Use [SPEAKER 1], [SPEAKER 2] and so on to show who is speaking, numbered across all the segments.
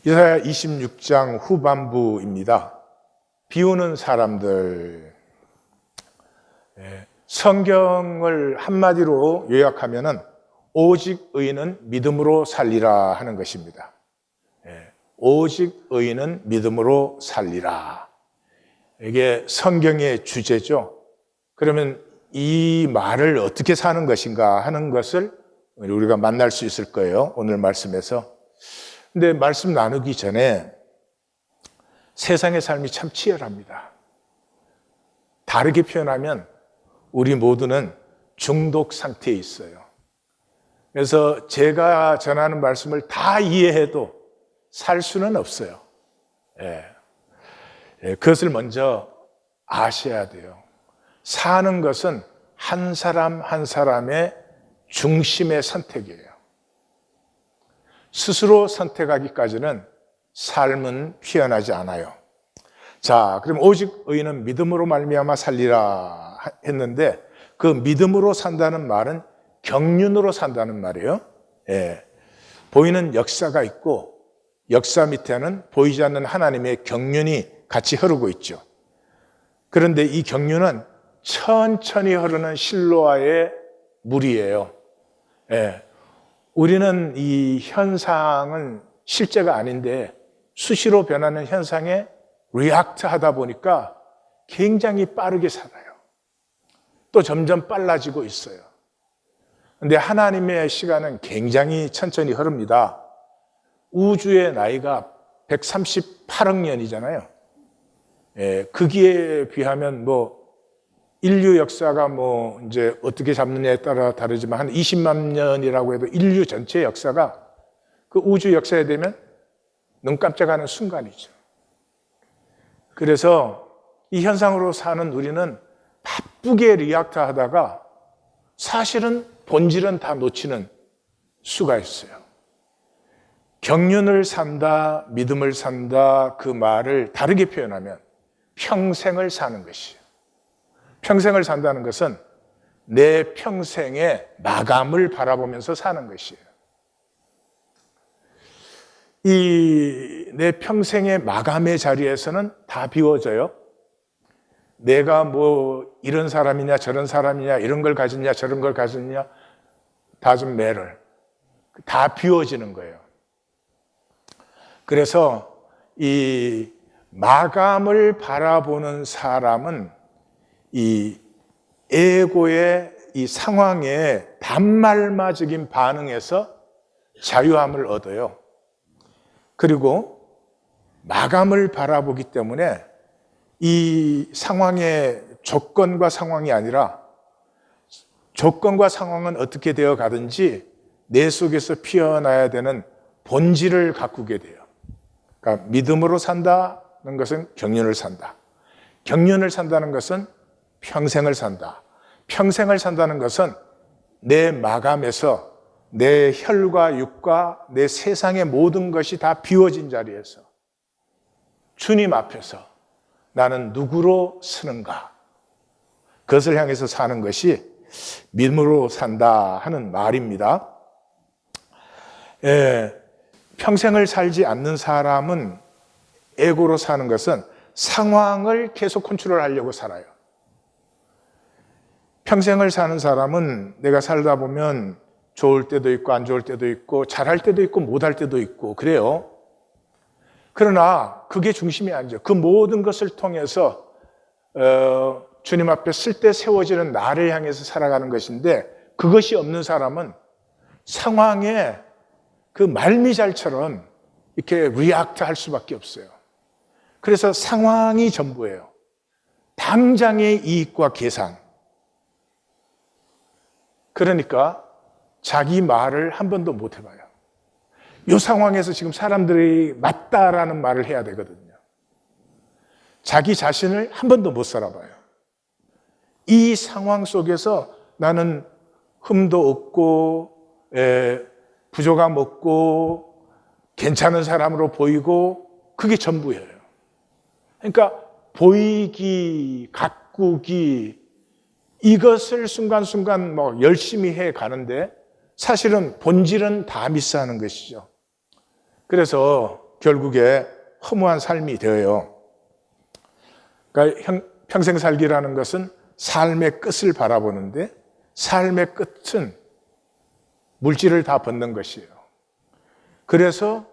[SPEAKER 1] 이사야 26장 후반부입니다. 비우는 사람들. 성경을 한마디로 요약하면은 오직 의인은 믿음으로 살리라 하는 것입니다. 오직 의인은 믿음으로 살리라. 이게 성경의 주제죠. 그러면 이 말을 어떻게 사는 것인가 하는 것을 우리가 만날 수 있을 거예요. 오늘 말씀에서. 근데 말씀 나누기 전에 세상의 삶이 참 치열합니다. 다르게 표현하면 우리 모두는 중독 상태에 있어요. 그래서 제가 전하는 말씀을 다 이해해도 살 수는 없어요. 그것을 먼저 아셔야 돼요. 사는 것은 한 사람 한 사람의 중심의 선택이에요. 스스로 선택하기까지는 삶은 피어나지 않아요. 자, 그럼 오직 의인은 믿음으로 말미암아 살리라 했는데 그 믿음으로 산다는 말은 경륜으로 산다는 말이에요. 보이는 역사가 있고 역사 밑에는 보이지 않는 하나님의 경륜이 같이 흐르고 있죠. 그런데 이 경륜은 천천히 흐르는 실로아의 물이에요. 우리는 이 현상은 실제가 아닌데 수시로 변하는 현상에 리액트 하다 보니까 굉장히 빠르게 살아요. 또 점점 빨라지고 있어요. 그런데 하나님의 시간은 굉장히 천천히 흐릅니다. 우주의 나이가 138억 년이잖아요. 그기에 비하면 인류 역사가 이제 어떻게 잡느냐에 따라 다르지만 한 20만 년이라고 해도 인류 전체 역사가 그 우주 역사에 되면 눈 깜짝하는 순간이죠. 그래서 이 현상으로 사는 우리는 바쁘게 리액트 하다가 사실은 본질은 다 놓치는 수가 있어요. 경륜을 산다, 믿음을 산다 그 말을 다르게 표현하면 평생을 사는 것이에요. 평생을 산다는 것은 내 평생의 마감을 바라보면서 사는 것이에요. 이 내 평생의 마감의 자리에서는 다 비워져요. 내가 이런 사람이냐 저런 사람이냐 이런 걸 가졌냐 저런 걸 가졌냐 doesn't matter. 다 비워지는 거예요. 그래서 이 마감을 바라보는 사람은 이 에고의 이 상황에 단말마적인 반응에서 자유함을 얻어요. 그리고 마감을 바라보기 때문에 이 상황의 조건과 상황이 아니라 조건과 상황은 어떻게 되어 가든지 내 속에서 피어나야 되는 본질을 가꾸게 돼요. 그러니까 믿음으로 산다는 것은 경륜을 산다. 경륜을 산다는 것은 평생을 산다. 평생을 산다는 것은 내 마감에서 내 혈과 육과 내 세상의 모든 것이 다 비워진 자리에서 주님 앞에서 나는 누구로 서는가? 그것을 향해서 사는 것이 믿음으로 산다 하는 말입니다. 평생을 살지 않는 사람은 에고로 사는 것은 상황을 계속 컨트롤하려고 살아요. 평생을 사는 사람은 내가 살다 보면 좋을 때도 있고 안 좋을 때도 있고 잘할 때도 있고 못할 때도 있고 그래요. 그러나 그게 중심이 아니죠. 그 모든 것을 통해서 주님 앞에 쓸 때 세워지는 나를 향해서 살아가는 것인데 그것이 없는 사람은 상황에 그 말미잘처럼 이렇게 리액트 할 수밖에 없어요. 그래서 상황이 전부예요. 당장의 이익과 계산. 그러니까 자기 말을 한 번도 못 해봐요. 이 상황에서 지금 사람들이 맞다라는 말을 해야 되거든요. 자기 자신을 한 번도 못 살아봐요. 이 상황 속에서 나는 흠도 없고 부족함 없고 괜찮은 사람으로 보이고 그게 전부예요. 그러니까 보이기, 가꾸기 이것을 순간순간 열심히 해 가는데 사실은 본질은 다 미스하는 것이죠. 그래서 결국에 허무한 삶이 되어요. 그러니까 평생 살기라는 것은 삶의 끝을 바라보는데 삶의 끝은 물질을 다 벗는 것이에요. 그래서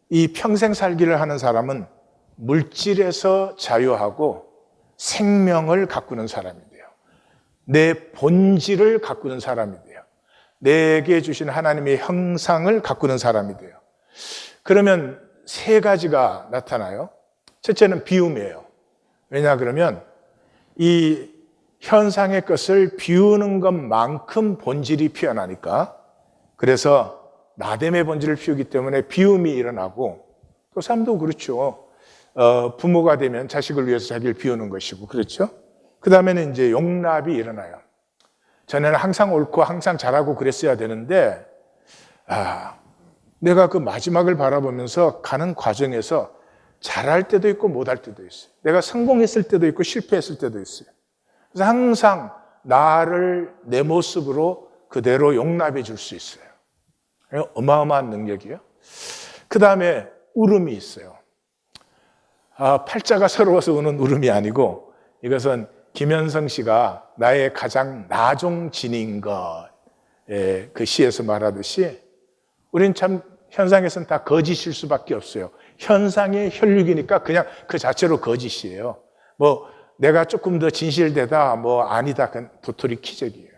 [SPEAKER 1] 이 평생 살기를 하는 사람은 물질에서 자유하고 생명을 가꾸는 사람이 돼요. 내 본질을 가꾸는 사람이 돼요. 내게 주신 하나님의 형상을 가꾸는 사람이 돼요. 그러면 세 가지가 나타나요. 첫째는 비움이에요. 왜냐 그러면 이 현상의 것을 비우는 것만큼 본질이 피어나니까, 그래서 나됨의 본질을 피우기 때문에 비움이 일어나고, 또 삶도 그렇죠. 부모가 되면 자식을 위해서 자기를 비우는 것이고, 그렇죠? 그 다음에는 이제 용납이 일어나요. 전에는 항상 옳고 항상 잘하고 그랬어야 되는데, 내가 그 마지막을 바라보면서 가는 과정에서 잘할 때도 있고 못할 때도 있어요. 내가 성공했을 때도 있고 실패했을 때도 있어요. 그래서 항상 나를 내 모습으로 그대로 용납해 줄 수 있어요. 어마어마한 능력이에요. 그 다음에 울음이 있어요. 팔자가 서러워서 우는 울음이 아니고, 이것은 김현성 씨가 나의 가장 나종진인 것, 그 시에서 말하듯이 우린 참 현상에서는 다 거짓일 수밖에 없어요. 현상의 혈육이니까 그냥 그 자체로 거짓이에요. 뭐 내가 조금 더 진실되다, 뭐 아니다, 그건 도토리 키재기예요.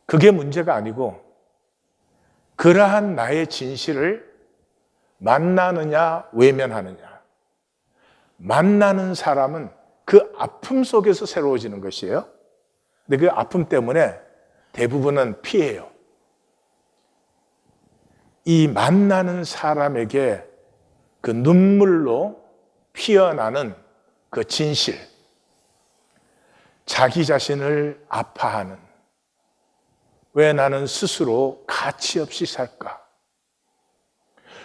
[SPEAKER 1] 그게 문제가 아니고, 그러한 나의 진실을 만나느냐 외면하느냐. 만나는 사람은 그 아픔 속에서 새로워지는 것이에요. 근데 그 아픔 때문에 대부분은 피해요. 이 만나는 사람에게 그 눈물로 피어나는 그 진실, 자기 자신을 아파하는, 왜 나는 스스로 가치 없이 살까?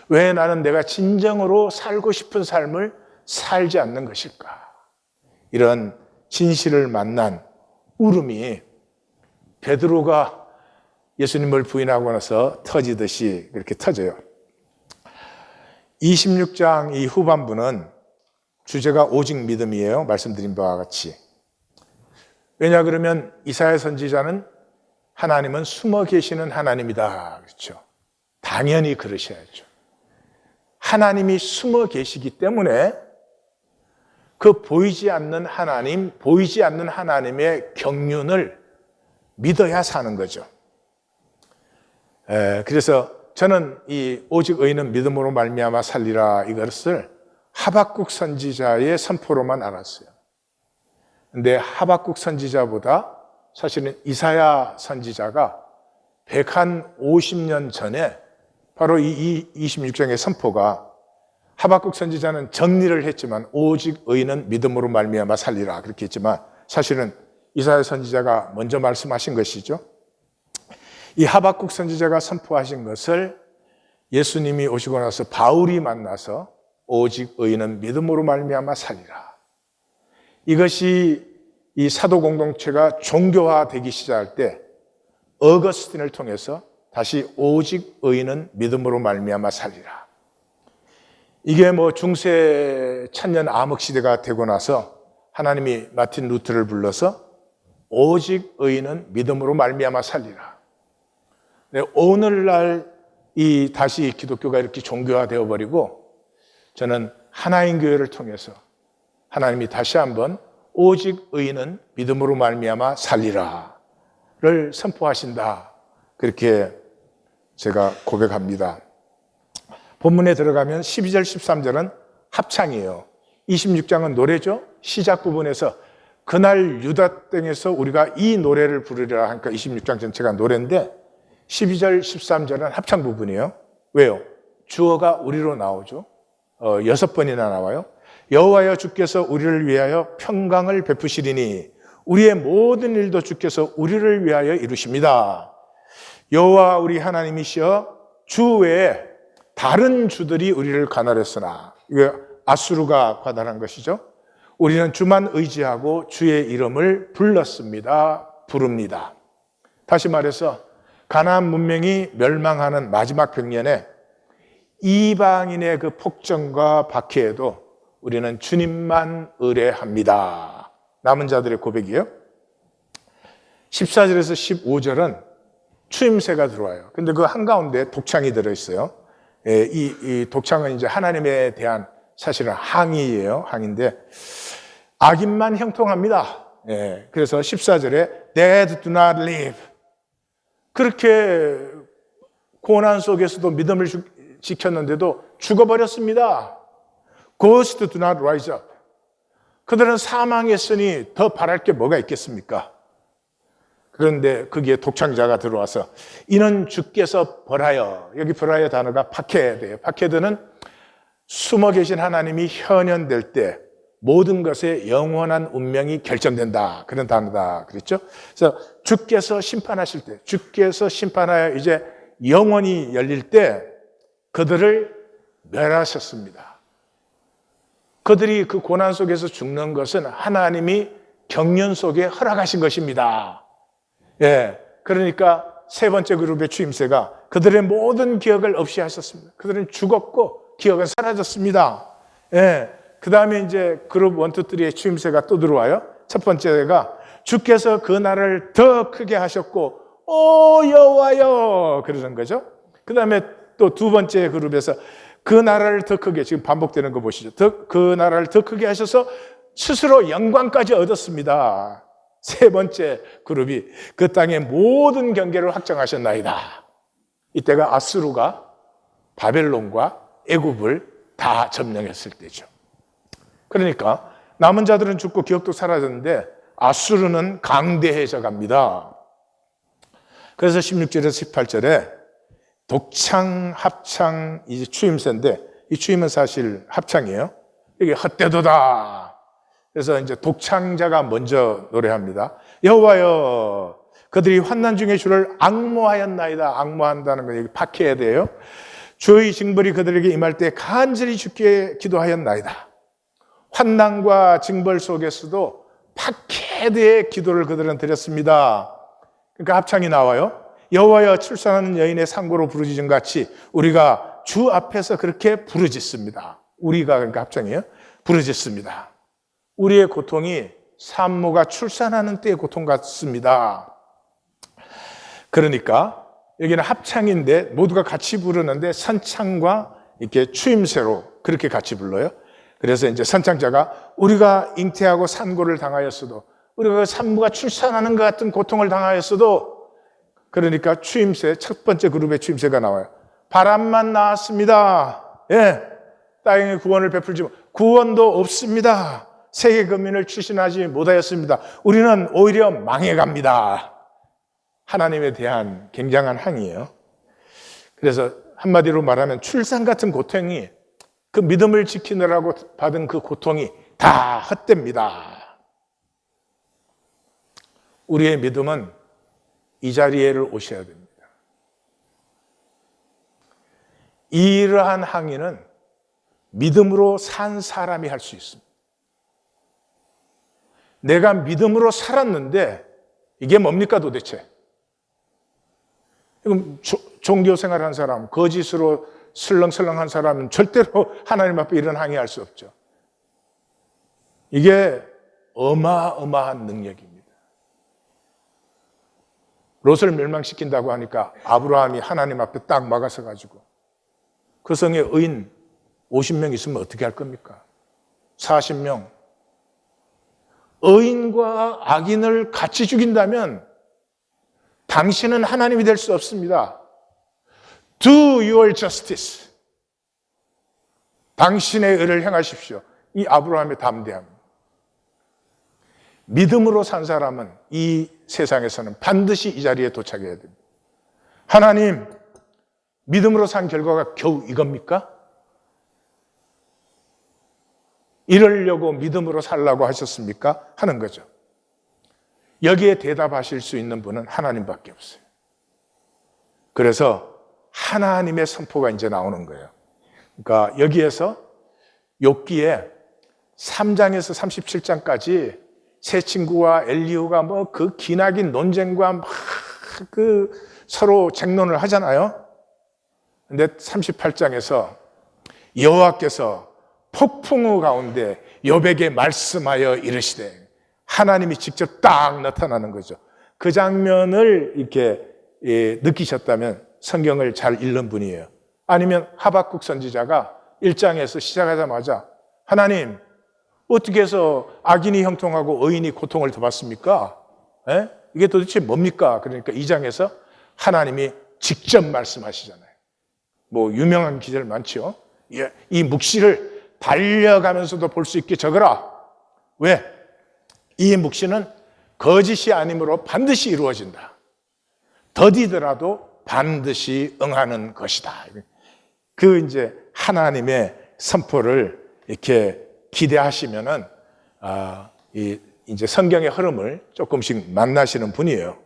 [SPEAKER 1] 왜 나는 내가 진정으로 살고 싶은 삶을 살지 않는 것일까? 이런 진실을 만난 울음이 베드로가 예수님을 부인하고 나서 터지듯이 그렇게 터져요. 26장 이 후반부는 주제가 오직 믿음이에요. 말씀드린 바와 같이. 왜냐 그러면 이사야 선지자는 하나님은 숨어 계시는 하나님이다. 그렇죠. 당연히 그러셔야죠. 하나님이 숨어 계시기 때문에 그 보이지 않는 하나님, 보이지 않는 하나님의 경륜을 믿어야 사는 거죠. 그래서 저는 이 오직 의인은 믿음으로 말미암아 살리라 이것을 하박국 선지자의 선포로만 알았어요. 근데 하박국 선지자보다 사실은 이사야 선지자가 150년 전에 바로 이 26장의 선포가, 하박국 선지자는 정리를 했지만 오직 의인은 믿음으로 말미암아 살리라 그렇게 했지만 사실은 이사야 선지자가 먼저 말씀하신 것이죠. 이 하박국 선지자가 선포하신 것을 예수님이 오시고 나서 바울이 만나서 오직 의인은 믿음으로 말미암아 살리라. 이것이 이 사도 공동체가 종교화되기 시작할 때 어거스틴을 통해서 다시 오직 의인은 믿음으로 말미암아 살리라. 이게 뭐 중세 천년 암흑 시대가 되고 나서 하나님이 마틴 루터를 불러서 오직 의인은 믿음으로 말미암아 살리라. 네, 오늘날 이 다시 기독교가 이렇게 종교화되어 버리고, 저는 하나인 교회를 통해서 하나님이 다시 한번 오직 의인은 믿음으로 말미암아 살리라를 선포하신다. 그렇게 제가 고백합니다. 본문에 들어가면 12절 13절은 합창이에요. 26장은 노래죠. 시작 부분에서 그날 유다 땅에서 우리가 이 노래를 부르리라 하니까 26장 전체가 노래인데 12절 13절은 합창 부분이에요. 왜요? 주어가 우리로 나오죠. 6번이나 나와요. 여호와여 주께서 우리를 위하여 평강을 베푸시리니 우리의 모든 일도 주께서 우리를 위하여 이루십니다. 여호와 우리 하나님이시여 주 외에 다른 주들이 우리를 관할했으나, 이게 아수르가 관할한 것이죠. 우리는 주만 의지하고 주의 이름을 부릅니다. 다시 말해서 가나안 문명이 멸망하는 마지막 병년에 이방인의 그 폭정과 박해에도 우리는 주님만 의뢰합니다. 남은 자들의 고백이에요. 14절에서 15절은 추임새가 들어와요. 근데 그 한가운데 독창이 들어있어요. 이 독창은 이제 하나님에 대한 사실은 항의예요. 항의인데 악인만 형통합니다. 그래서 14절에 Dead do not live. 그렇게 고난 속에서도 믿음을 지켰는데도 죽어버렸습니다. Ghosts do not rise up. 그들은 사망했으니 더 바랄 게 뭐가 있겠습니까? 그런데 거기에 독창자가 들어와서 이는 주께서 벌하여, 여기 벌하여 단어가 파케드예요. 파케드는 숨어 계신 하나님이 현현될 때 모든 것의 영원한 운명이 결정된다. 그런 단어다. 그랬죠? 그래서 주께서 심판하실 때, 주께서 심판하여 이제 영원히 열릴 때 그들을 멸하셨습니다. 그들이 그 고난 속에서 죽는 것은 하나님이 경륜 속에 허락하신 것입니다. 그러니까 세 번째 그룹의 추임새가 그들의 모든 기억을 없이 하셨습니다. 그들은 죽었고 기억은 사라졌습니다. 그 다음에 이제 그룹 1, 2, 3의 추임새가 또 들어와요. 첫 번째가 주께서 그 날을 더 크게 하셨고 오 여호와여 그러는 거죠. 그 다음에 또 두 번째 그룹에서 그 나라를 더 크게, 지금 반복되는 거 보시죠. 그 나라를 더 크게 하셔서 스스로 영광까지 얻었습니다. 세 번째 그룹이 그 땅의 모든 경계를 확정하셨나이다. 이때가 아수르가 바벨론과 애굽을 다 점령했을 때죠. 그러니까 남은 자들은 죽고 기억도 사라졌는데 아수르는 강대해져 갑니다. 그래서 16절에서 18절에 독창, 합창, 이제 추임새인데 이 추임은 사실 합창이에요. 이게 헛되도다. 그래서 이제 독창자가 먼저 노래합니다. 여호와여, 그들이 환난 중에 주를 앙모하였나이다. 앙모한다는 건 여기 박해야 돼요. 주의 징벌이 그들에게 임할 때 간절히 주께 기도하였나이다. 환난과 징벌 속에서도 박해대의 기도를 그들은 드렸습니다. 그러니까 합창이 나와요. 여호와여, 출산하는 여인의 상고로 부르짖은 같이 우리가 주 앞에서 그렇게 부르짖습니다. 우리가, 그러니까 합창이에요. 부르짖습니다. 우리의 고통이 산모가 출산하는 때의 고통 같습니다. 그러니까 여기는 합창인데 모두가 같이 부르는데 선창과 이렇게 추임새로 그렇게 같이 불러요. 그래서 이제 선창자가 우리가 잉태하고 산고를 당하였어도, 우리가 산모가 출산하는 것 같은 고통을 당하였어도, 그러니까 추임새, 첫 번째 그룹의 추임새가 나와요. 바람만 나왔습니다. 땅에 구원을 베풀지 구원도 없습니다. 세계 근민을 출신하지 못하였습니다. 우리는 오히려 망해갑니다. 하나님에 대한 굉장한 항의예요. 그래서 한마디로 말하면 출산 같은 고통이, 그 믿음을 지키느라고 받은 그 고통이 다 헛됩니다. 우리의 믿음은 이 자리에를 오셔야 됩니다. 이러한 항의는 믿음으로 산 사람이 할 수 있습니다. 내가 믿음으로 살았는데 이게 뭡니까 도대체? 종교 생활한 사람, 거짓으로 슬렁슬렁한 사람은 절대로 하나님 앞에 이런 항의할 수 없죠. 이게 어마어마한 능력입니다. 롯을 멸망시킨다고 하니까 아브라함이 하나님 앞에 딱 막아서 가지고 그 성에 의인 50명 있으면 어떻게 할 겁니까? 40명. 의인과 악인을 같이 죽인다면 당신은 하나님이 될 수 없습니다. Do your justice. 당신의 의를 행하십시오. 이 아브라함의 담대함. 믿음으로 산 사람은 이 세상에서는 반드시 이 자리에 도착해야 됩니다. 하나님, 믿음으로 산 결과가 겨우 이겁니까? 이러려고 믿음으로 살라고 하셨습니까? 하는 거죠. 여기에 대답하실 수 있는 분은 하나님밖에 없어요. 그래서 하나님의 선포가 이제 나오는 거예요. 그러니까 여기에서 욥기에 3장에서 37장까지 세 친구와 엘리후가 뭐 그 기나긴 논쟁과 막 그 서로 쟁론을 하잖아요. 근데 38장에서 여호와께서 폭풍우 가운데 욥에게 말씀하여 이르시되, 하나님이 직접 딱 나타나는 거죠. 그 장면을 이렇게 느끼셨다면 성경을 잘 읽는 분이에요. 아니면 하박국 선지자가 1장에서 시작하자마자 하나님, 어떻게 해서 악인이 형통하고 의인이 고통을 더 받습니까? 이게 도대체 뭡니까? 그러니까 2장에서 하나님이 직접 말씀하시잖아요. 뭐 유명한 기절 많죠. 이 묵시를 달려가면서도 볼 수 있게 적어라. 왜? 이 묵시는 거짓이 아니므로 반드시 이루어진다. 더디더라도 반드시 응하는 것이다. 그 이제 하나님의 선포를 이렇게 기대하시면은 이제 성경의 흐름을 조금씩 만나시는 분이에요.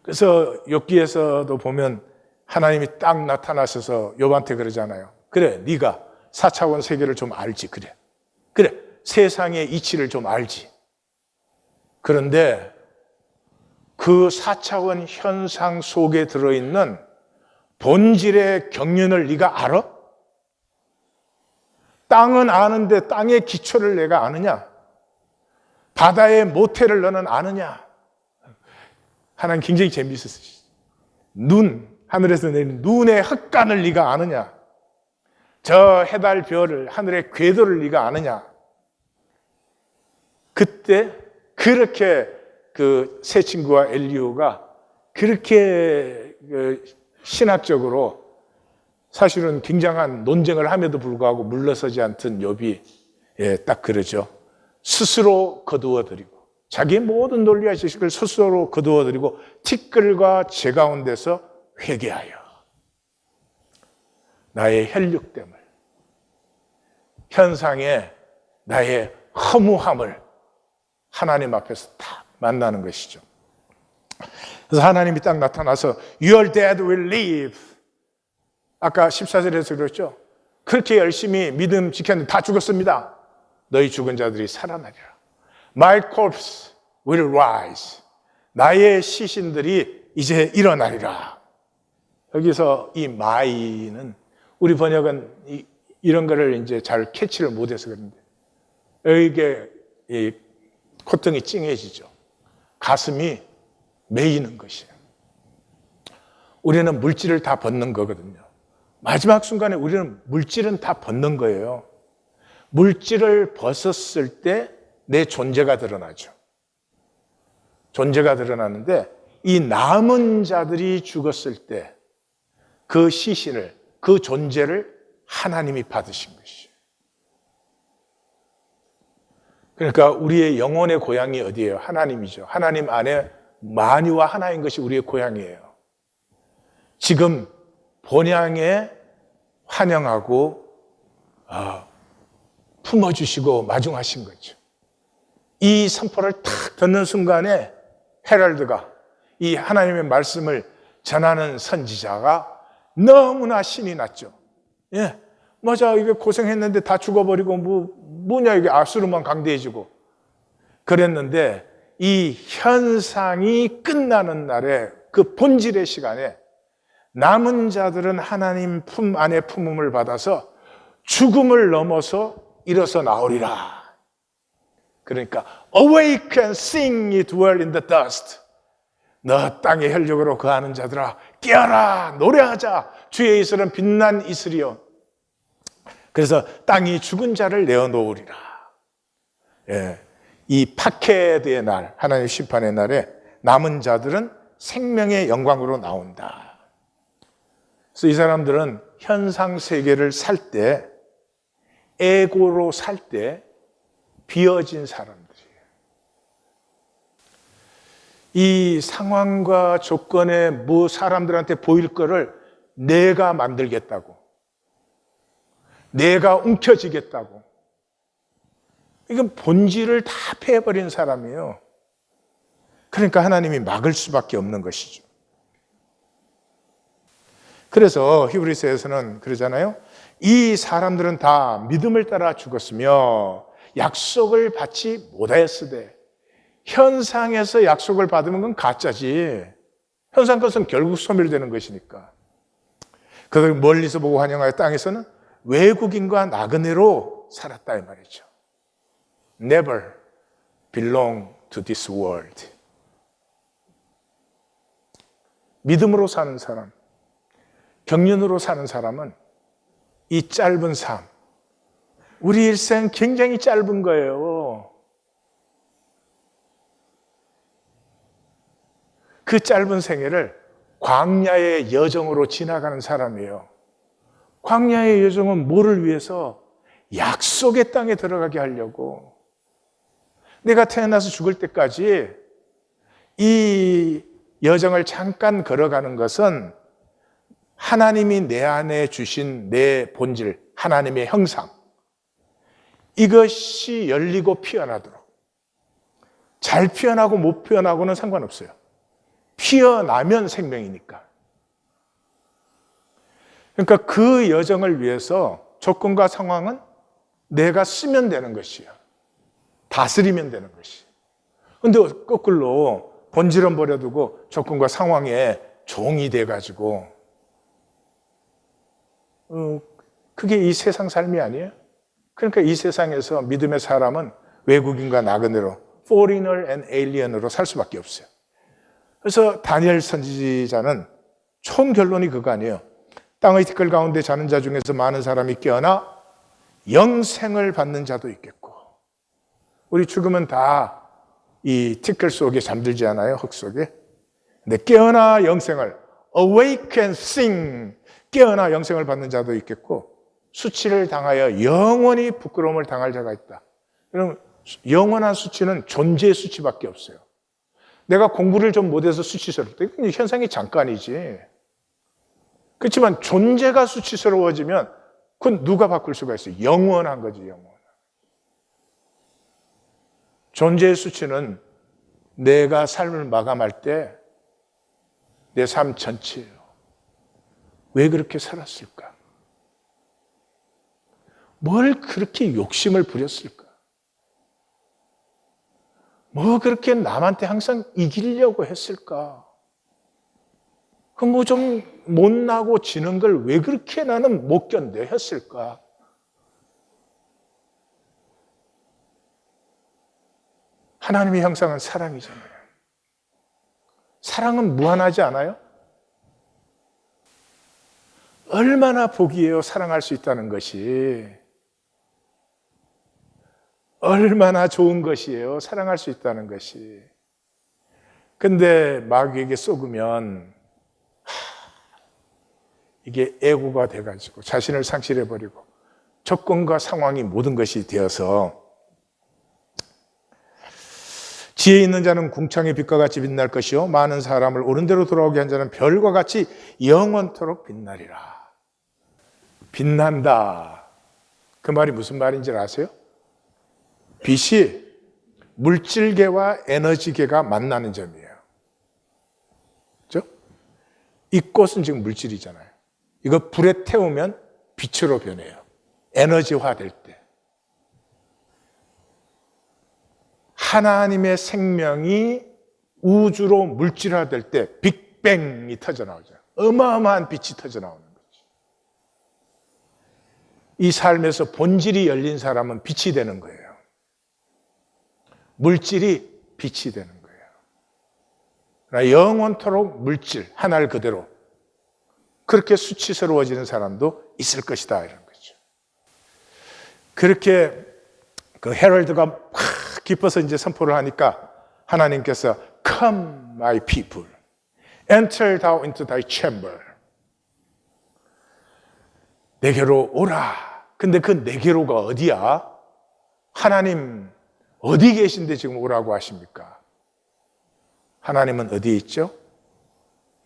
[SPEAKER 1] 그래서 욥기에서도 보면 하나님이 딱 나타나셔서 욥한테 그러잖아요. 그래, 네가 4차원 세계를 좀 알지. 그래, 세상의 이치를 좀 알지. 그런데 그 4차원 현상 속에 들어있는 본질의 경륜을 네가 알아? 땅은 아는데 땅의 기초를 내가 아느냐? 바다의 모태를 너는 아느냐? 하나님 굉장히 재미있었어요. 하늘에서 내린 눈의 흑간을 네가 아느냐? 저 해달 별을, 하늘의 궤도를 네가 아느냐? 그때 그렇게 그 새 친구와 엘리후가 그렇게 신학적으로 사실은 굉장한 논쟁을 함에도 불구하고 물러서지 않던 욥이 딱 그러죠. 스스로 거두어드리고 자기의 모든 논리와 지식을 스스로 거두어드리고 티끌과 재 가운데서 회개하여 나의 혈육됨을, 현상의 나의 허무함을 하나님 앞에서 다 만나는 것이죠. 그래서 하나님이 딱 나타나서 Your dead will live. 아까 14절에서 그랬죠. 그렇게 열심히 믿음 지켰는데 다 죽었습니다. 너희 죽은 자들이 살아나리라. My corpse will rise. 나의 시신들이 이제 일어나리라. 여기서 이 my는 우리 번역은 이런 거를 이제 잘 캐치를 못해서 그런데 여기에 이 콧등이 찡해지죠. 가슴이 메이는 것이에요. 우리는 물질을 다 벗는 거거든요. 마지막 순간에 우리는 물질은 다 벗는 거예요. 물질을 벗었을 때 내 존재가 드러나죠. 존재가 드러나는데 이 남은 자들이 죽었을 때 그 시신을, 그 존재를 하나님이 받으신 것이에요. 그러니까 우리의 영혼의 고향이 어디예요? 하나님이죠. 하나님 안에 만유와 하나인 것이 우리의 고향이에요. 지금 본향에 환영하고 품어주시고 마중하신 거죠. 이 선포를 탁 듣는 순간에 헤럴드가, 이 하나님의 말씀을 전하는 선지자가 너무나 신이 났죠. 맞아, 이게 고생했는데 다 죽어버리고 뭐냐 이게 아수르만 강대해지고 그랬는데 이 현상이 끝나는 날에 그 본질의 시간에 남은 자들은 하나님 품 안에 품음을 받아서 죽음을 넘어서 일어서 나오리라. 그러니까 Awake and sing ye dwell in the dust. 너 땅의 혈육으로 거하는 자들아 깨어라, 노래하자. 주의 이슬은 빛난 이슬이요. 그래서 땅이 죽은 자를 내어놓으리라. 이 파케드의 날, 하나님의 심판의 날에 남은 자들은 생명의 영광으로 나온다. 그래서 이 사람들은 현상 세계를 살 때, 에고로 살 때 비어진 사람들이에요. 이 상황과 조건에 사람들한테 보일 거를 내가 만들겠다고, 내가 움켜쥐겠다고, 이건 본질을 다 패해버린 사람이에요. 그러니까 하나님이 막을 수밖에 없는 것이죠. 그래서 히브리서에서는 그러잖아요. 이 사람들은 다 믿음을 따라 죽었으며 약속을 받지 못하였으되. 현상에서 약속을 받으면 그건 가짜지. 현상 것은 결국 소멸되는 것이니까. 그들 멀리서 보고 환영하여 땅에서는 외국인과 나그네로 살았다 이 말이죠. Never belong to this world. 믿음으로 사는 사람, 경륜으로 사는 사람은 이 짧은 삶, 우리 일생 굉장히 짧은 거예요. 그 짧은 생애를 광야의 여정으로 지나가는 사람이에요. 광야의 여정은 뭐를 위해서? 약속의 땅에 들어가게 하려고. 내가 태어나서 죽을 때까지 이 여정을 잠깐 걸어가는 것은 하나님이 내 안에 주신 내 본질, 하나님의 형상, 이것이 열리고 피어나도록. 잘 피어나고 못 피어나고는 상관없어요. 피어나면 생명이니까. 그러니까 그 여정을 위해서 조건과 상황은 내가 쓰면 되는 것이야. 다스리면 되는 것이. 근데 거꾸로 본질은 버려두고 조건과 상황에 종이 돼가지고 그게 이 세상 삶이 아니에요. 그러니까 이 세상에서 믿음의 사람은 외국인과 나그네로 foreigner and alien으로 살 수밖에 없어요. 그래서 다니엘 선지자는 총 결론이 그거 아니에요. 땅의 티끌 가운데 자는 자 중에서 많은 사람이 깨어나 영생을 받는 자도 있겠고, 우리 죽으면 다 이 티끌 속에 잠들지 않아요? 흙 속에. 근데 깨어나 영생을, awake and sing, 깨어나 영생을 받는 자도 있겠고, 수치를 당하여 영원히 부끄러움을 당할 자가 있다. 그럼 영원한 수치는 존재의 수치밖에 없어요. 내가 공부를 좀 못해서 수치스럽다. 이건 현상이 잠깐이지. 그렇지만 존재가 수치스러워지면 그건 누가 바꿀 수가 있어요? 영원한 거지, 영원. 존재의 수치는 내가 삶을 마감할 때 내 삶 전체예요. 왜 그렇게 살았을까? 뭘 그렇게 욕심을 부렸을까? 뭐 그렇게 남한테 항상 이기려고 했을까? 그 뭐 좀 못나고 지는 걸 왜 그렇게 나는 못 견뎌 했을까? 하나님의 형상은 사랑이잖아요. 사랑은 무한하지 않아요? 얼마나 복이에요, 사랑할 수 있다는 것이. 얼마나 좋은 것이에요, 사랑할 수 있다는 것이. 근데 마귀에게 속으면 이게 애고가 돼가지고 자신을 상실해버리고 조건과 상황이 모든 것이 되어서, 지혜 있는 자는 궁창의 빛과 같이 빛날 것이요 많은 사람을 옳은 대로 돌아오게 한 자는 별과 같이 영원토록 빛나리라. 빛난다. 그 말이 무슨 말인지 아세요? 빛이 물질계와 에너지계가 만나는 점이에요. 그렇죠? 이 꽃은 지금 물질이잖아요. 이거 불에 태우면 빛으로 변해요. 에너지화 될 때. 하나님의 생명이 우주로 물질화될 때 빅뱅이 터져나오죠. 어마어마한 빛이 터져나오는 거죠. 이 삶에서 본질이 열린 사람은 빛이 되는 거예요. 물질이 빛이 되는 거예요. 영원토록 물질, 하늘 그대로. 그렇게 수치스러워지는 사람도 있을 것이다, 이런 거죠. 그렇게 그 헤럴드가 막 깊어서 이제 선포를 하니까 하나님께서 Come, my people, enter thou into thy chamber. 내게로 오라. 근데 그 내게로가 어디야? 하나님 어디 계신데 지금 오라고 하십니까? 하나님은 어디에 있죠?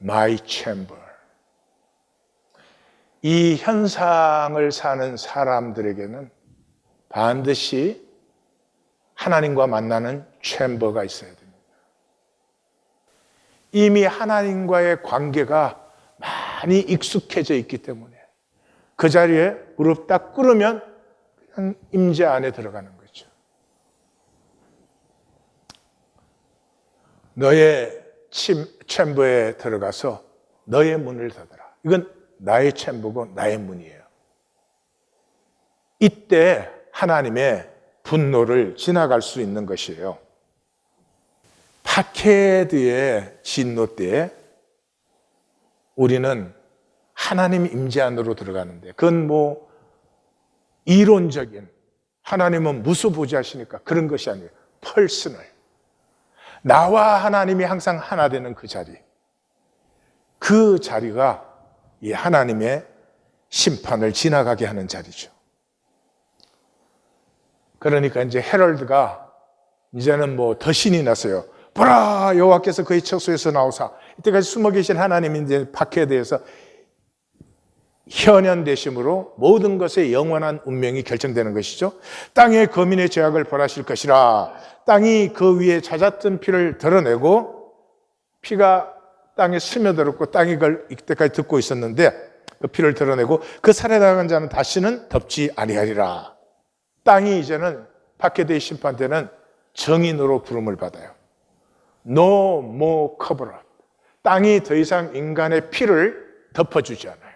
[SPEAKER 1] My chamber. 이 현상을 사는 사람들에게는 반드시 하나님과 만나는 챔버가 있어야 됩니다. 이미 하나님과의 관계가 많이 익숙해져 있기 때문에 그 자리에 무릎 딱 꿇으면 그냥 임재 안에 들어가는 거죠. 너의 챔버에 들어가서 너의 문을 닫아라. 이건 나의 챔버고 나의 문이에요. 이때 하나님의 분노를 지나갈 수 있는 것이에요. 파케드의 진노 때에 우리는 하나님 임재 안으로 들어가는데, 그건 뭐 이론적인, 하나님은 무수보지하시니까 그런 것이 아니에요. 퍼스널, 나와 하나님이 항상 하나 되는 그 자리, 그 자리가 이 하나님의 심판을 지나가게 하는 자리죠. 그러니까 이제 헤럴드가 이제는 뭐 더 신이 났어요. 보라, 여호와께서 그의 척소에서 나오사. 이때까지 숨어 계신 하나님이 이제 파케드에서 현현되심으로 모든 것의 영원한 운명이 결정되는 것이죠. 땅의 거민의 죄악을 벌하실 것이라. 땅이 그 위에 잦았던 피를 드러내고, 피가 땅에 스며들었고 땅이 그걸 이때까지 듣고 있었는데 그 피를 드러내고, 그 살해당한 자는 다시는 덮지 아니하리라. 땅이 이제는 파케드의 심판 때는 정인으로 부름을 받아요. No more cover up. 땅이 더 이상 인간의 피를 덮어주지 않아요.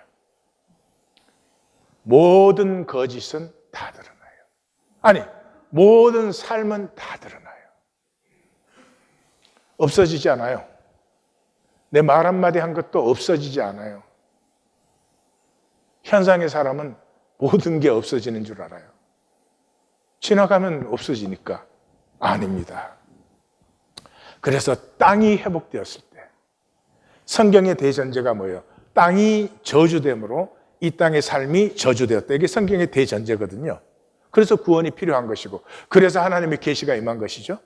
[SPEAKER 1] 모든 거짓은 다 드러나요. 아니, 모든 삶은 다 드러나요. 없어지지 않아요. 내 말 한마디 한 것도 없어지지 않아요. 현상의 사람은 모든 게 없어지는 줄 알아요. 지나가면 없어지니까. 아닙니다. 그래서 땅이 회복되었을 때, 성경의 대전제가 뭐예요? 땅이 저주됨으로 이 땅의 삶이 저주되었다. 이게 성경의 대전제거든요. 그래서 구원이 필요한 것이고, 그래서 하나님의 계시가 임한 것이죠.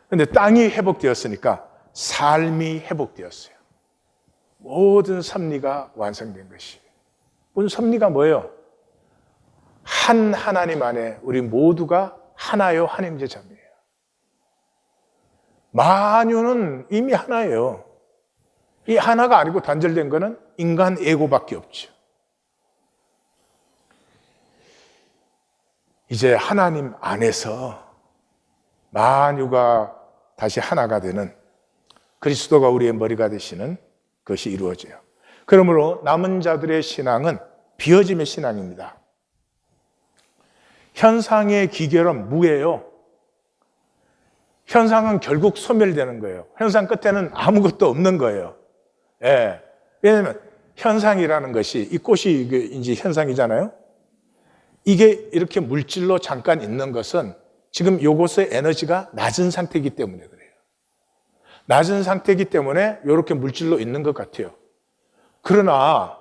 [SPEAKER 1] 그런데 땅이 회복되었으니까 삶이 회복되었어요. 모든 섭리가 완성된 것이. 모든 섭리가 뭐예요? 한 하나님 안에 우리 모두가 하나요, 한 형제자매예요. 만유는 이미 하나예요. 이 하나가 아니고 단절된 거는 인간 에고밖에 없죠. 이제 하나님 안에서 만유가 다시 하나가 되는, 그리스도가 우리의 머리가 되시는 것이 이루어져요. 그러므로 남은 자들의 신앙은 비어짐의 신앙입니다. 현상의 기결은 무예요. 현상은 결국 소멸되는 거예요. 현상 끝에는 아무것도 없는 거예요. 예. 왜냐하면 현상이라는 것이, 이 꽃이 이제 현상이잖아요. 이게 이렇게 물질로 잠깐 있는 것은 지금 요것의 에너지가 낮은 상태이기 때문에 그래요. 낮은 상태이기 때문에 이렇게 물질로 있는 것 같아요. 그러나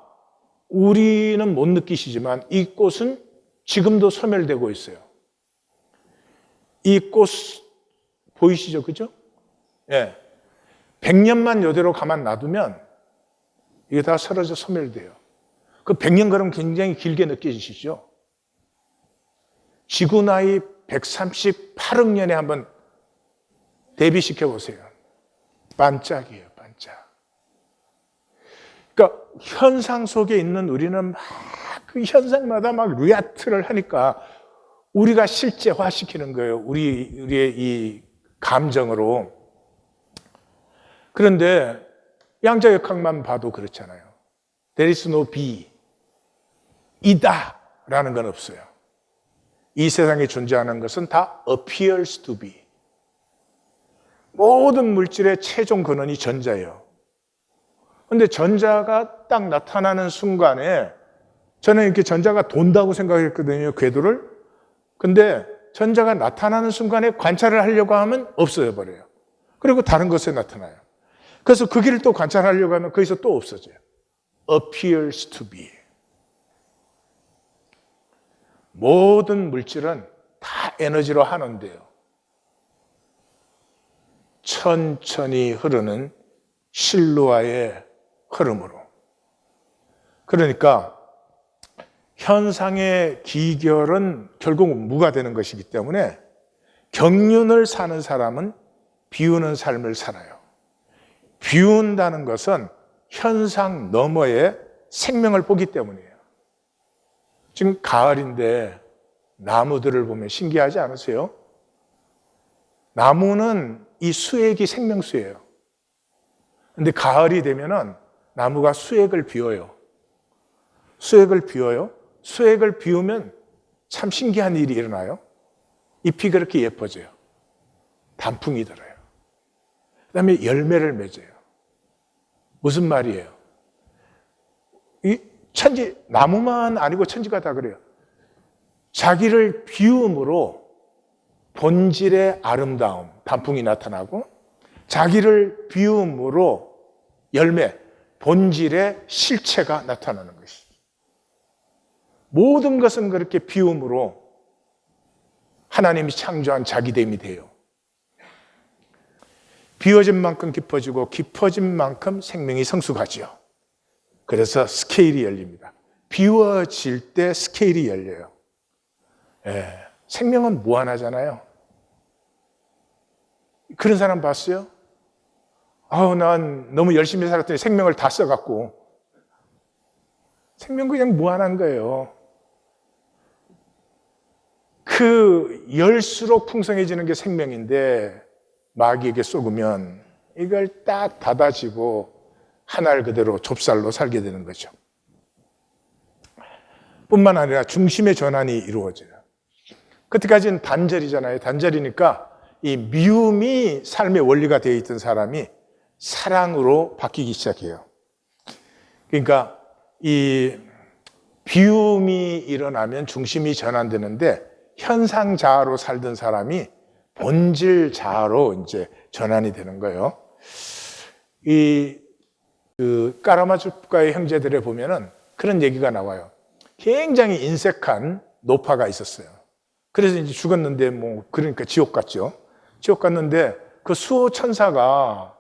[SPEAKER 1] 우리는 못 느끼시지만 이 꽃은 지금도 소멸되고 있어요. 이 꽃 보이시죠? 그죠? 예. 100년만 이대로 가만 놔두면 이게 다 사라져 소멸돼요. 그 100년 그럼 굉장히 길게 느껴지시죠? 지구 나이 138억 년에 한번 대비시켜 보세요. 반짝이에요, 반짝. 그러니까 현상 속에 있는 우리는 막 그 현상마다 막 리아트를 하니까 우리가 실제화시키는 거예요. 우리의 이 감정으로. 그런데 양자역학만 봐도 그렇잖아요. There is no be. 이다 라는 건 없어요. 이 세상에 존재하는 것은 다 appears to be. 모든 물질의 최종 근원이 전자예요. 그런데 전자가 딱 나타나는 순간에 저는 이렇게 전자가 돈다고 생각했거든요, 궤도를. 근데 전자가 나타나는 순간에 관찰을 하려고 하면 없어져 버려요. 그리고 다른 것에 나타나요. 그래서 그 길을 또 관찰하려고 하면 거기서 또 없어져요. appears to be. 모든 물질은 다 에너지로 하는데요. 천천히 흐르는 실루아의 흐름으로. 그러니까 현상의 기결은 결국 무가 되는 것이기 때문에 경륜을 사는 사람은 비우는 삶을 살아요. 비운다는 것은 현상 너머의 생명을 보기 때문이에요. 지금 가을인데 나무들을 보면 신기하지 않으세요? 나무는 이 수액이 생명수예요. 근데 가을이 되면은 나무가 수액을 비워요. 수액을 비워요. 수액을 비우면 참 신기한 일이 일어나요. 잎이 그렇게 예뻐져요. 단풍이 들어요. 그 다음에 열매를 맺어요. 무슨 말이에요? 이 천지, 나무만 아니고 천지가 다 그래요. 자기를 비움으로 본질의 아름다움, 단풍이 나타나고, 자기를 비움으로 열매, 본질의 실체가 나타나는 것이죠. 모든 것은 그렇게 비움으로 하나님이 창조한 자기됨이 돼요. 비워진 만큼 깊어지고 깊어진 만큼 생명이 성숙하지요. 그래서 스케일이 열립니다. 비워질 때 스케일이 열려요. 생명은 무한하잖아요. 그런 사람 봤어요? 난 너무 열심히 살았더니 생명을 다 써갖고. 생명 그냥 무한한 거예요. 그 열수록 풍성해지는 게 생명인데 마귀에게 쏘으면 이걸 딱 닫아지고 하늘 그대로 좁쌀로 살게 되는 거죠. 뿐만 아니라 중심의 전환이 이루어져요. 그때까지는 단절이잖아요. 단절이니까 이 미움이 삶의 원리가 되어 있던 사람이 사랑으로 바뀌기 시작해요. 그러니까 이 비움이 일어나면 중심이 전환되는데 현상 자아로 살던 사람이 본질 자아로 이제 전환이 되는 거예요. 까라마주프가의 형제들에 보면은 그런 얘기가 나와요. 굉장히 인색한 노파가 있었어요. 그래서 이제 죽었는데 그러니까 지옥 갔죠. 지옥 갔는데 그 수호 천사가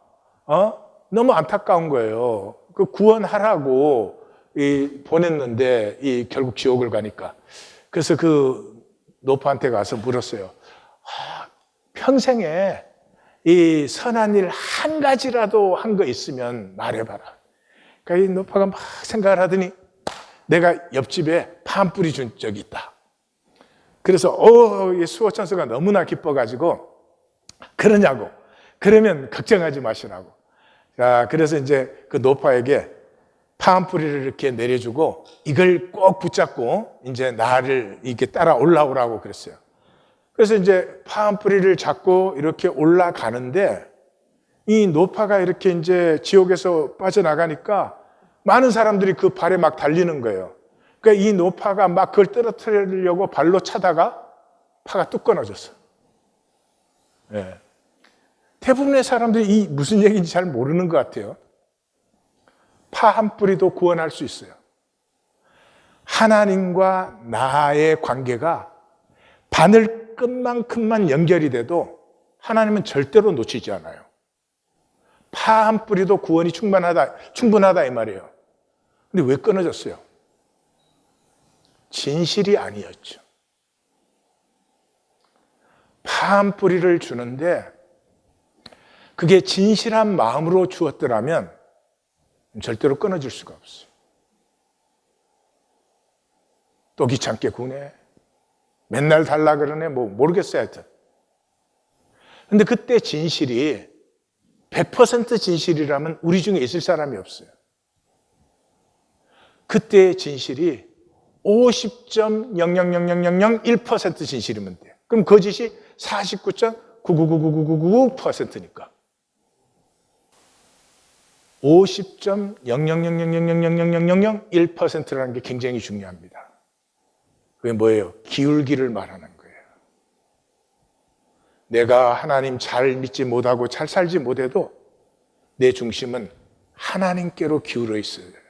[SPEAKER 1] 너무 안타까운 거예요. 그 구원하라고 보냈는데 결국 지옥을 가니까. 그래서 그 노파한테 가서 물었어요. 평생에 이 선한 일 한 가지라도 한 거 있으면 말해봐라. 그러니까 이 노파가 막 생각을 하더니 내가 옆집에 팜뿌리 준 적이 있다. 그래서 이 수호천사가 너무나 기뻐가지고 그러냐고. 그러면 걱정하지 마시라고. 자, 그래서 이제 그 노파에게 팜뿌리를 이렇게 내려주고 이걸 꼭 붙잡고 이제 나를 이렇게 따라 올라오라고 그랬어요. 그래서 이제 팜뿌리를 잡고 이렇게 올라가는데 이 노파가 이렇게 이제 지옥에서 빠져나가니까 많은 사람들이 그 발에 막 달리는 거예요. 그러니까 이 노파가 막 그걸 떨어뜨리려고 발로 차다가 파가 뚝 끊어졌어. 네. 대부분의 사람들이 이 무슨 얘기인지 잘 모르는 것 같아요. 파 한 뿌리도 구원할 수 있어요. 하나님과 나의 관계가 바늘 끝만큼만 연결이 돼도 하나님은 절대로 놓치지 않아요. 파 한 뿌리도 구원이 충분하다 이 말이에요. 근데 왜 끊어졌어요? 진실이 아니었죠. 파 한 뿌리를 주는데 그게 진실한 마음으로 주었더라면 절대로 끊어질 수가 없어요. 또 귀찮게 구네. 맨날 달라 그러네. 모르겠어요. 하여튼. 근데 그때 진실이 100% 진실이라면 우리 중에 있을 사람이 없어요. 그때의 진실이 50.0000001% 진실이면 돼요. 그럼 거짓이 49.9999999%니까. 50.000000001%라는 게 굉장히 중요합니다. 그게 뭐예요? 기울기를 말하는 거예요. 내가 하나님 잘 믿지 못하고 잘 살지 못해도 내 중심은 하나님께로 기울어 있어야 돼요.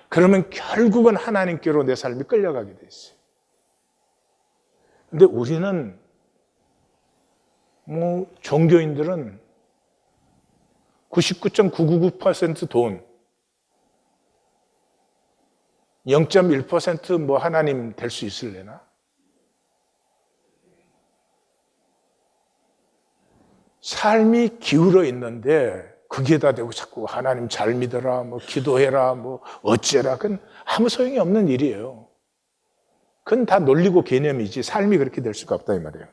[SPEAKER 1] 그러면 결국은 하나님께로 내 삶이 끌려가게 돼 있어요. 근데 우리는 종교인들은 99.999% 돈, 0.1% 하나님 될 수 있을래나? 삶이 기울어 있는데 거기에다 대고 자꾸 하나님 잘 믿어라, 기도해라, 어째라. 그건 아무 소용이 없는 일이에요. 그건 다 논리고 개념이지 삶이 그렇게 될 수가 없다 이 말이에요.